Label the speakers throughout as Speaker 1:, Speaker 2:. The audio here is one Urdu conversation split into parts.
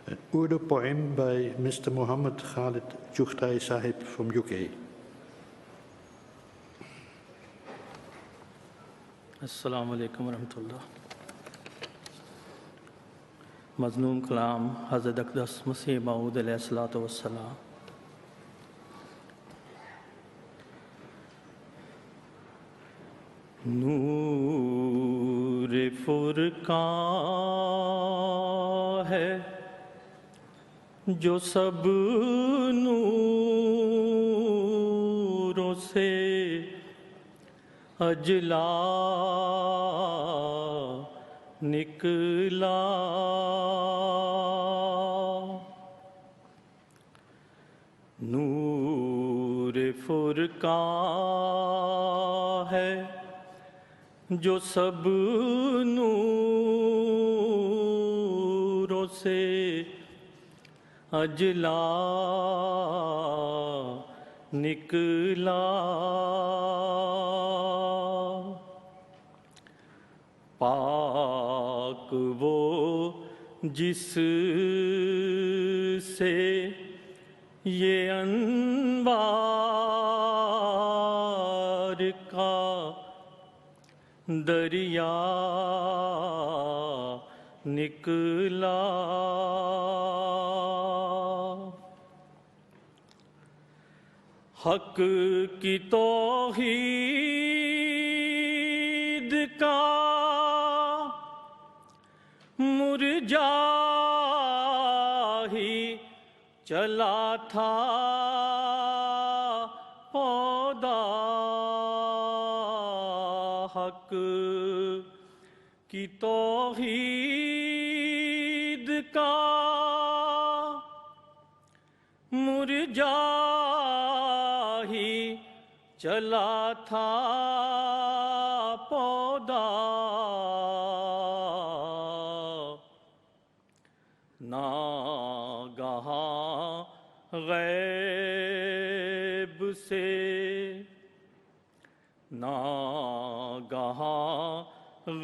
Speaker 1: An Urdu poem by Mr. Muhammad Khalid Chughtai Sahib from UK.
Speaker 2: السلام علیکم ورحمۃ اللہ. مظلوم کلام حضرت اقدس مسیح موعود علیہ الصلوۃ والسلام. نور فرقان ہے جو سب نوروں سے اجلا نکلا. نور فرقان ہے جو سب نوروں سے اجلا نکلا. پاک وہ جس سے یہ انوار کا دریا نکلا. حق کی توحید کا مرجا ہی چلا تھا پودا. حق کی توحید کا مرجا ہی چلا تھا پودا. ناگہاں غیب سے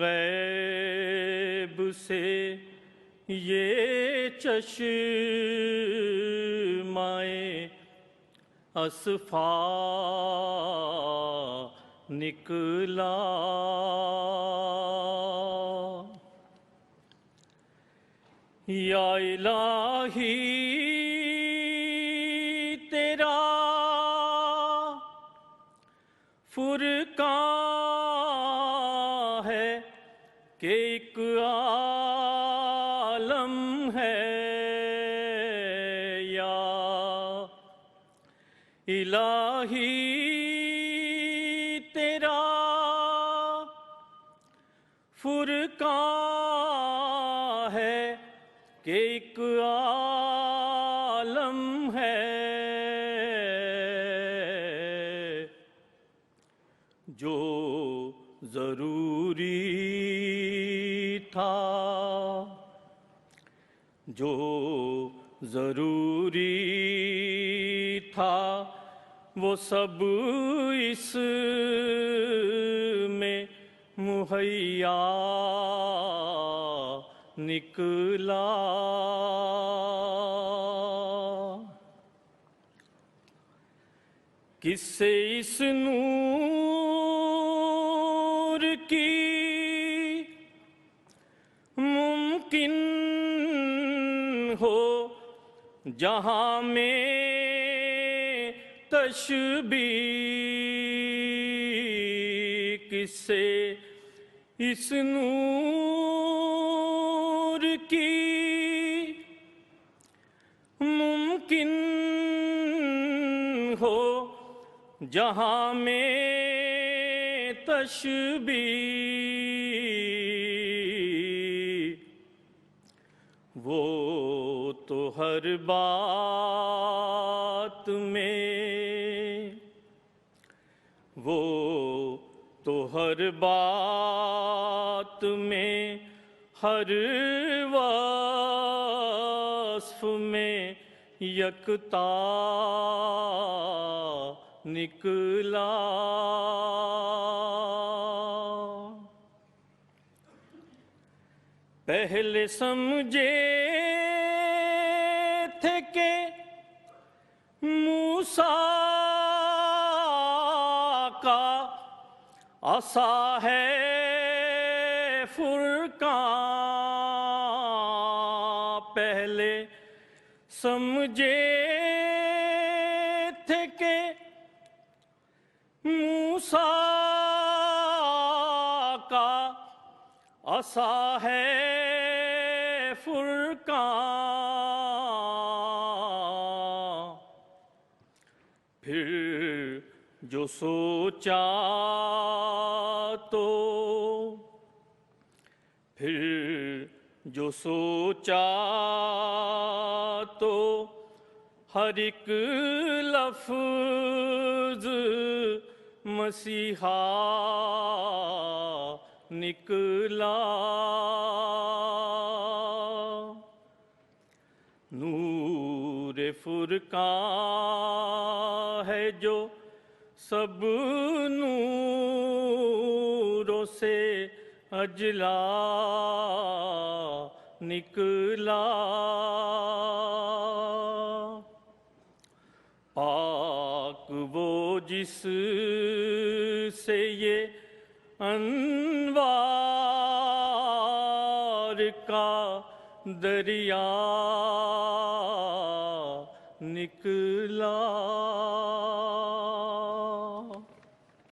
Speaker 2: غیب سے یہ چشمہ اصفا نکلا. یا الہی تیرا فرقان ہے کہ ایک عالم ہے. یا الہی تیرا فرقان ہے کہ ایک عالم ہے. جو ضروری تھا وہ سب اس میں مہیا نکلا. کس سے اس نور کی ممکن ہو جہاں میں تشبیہ. کس سے اس نور کی ممکن ہو جہاں میں تشبیہ. وہ تو ہر بات میں ہر وصف میں یکتا نکلا. پہلے سمجھے موسیٰ کا عصا ہے فرقان، پہلے سمجھے تھے کہ موسیٰ کا عصا ہے فرقان، پھر جو سوچا تو ہر ایک لفظ مسیحا نکلا، نور فرقان ہے جو سب نوروں سے اجلا نکلا، پاک وہ جس سے یہ انوار کا دریا نکلا۔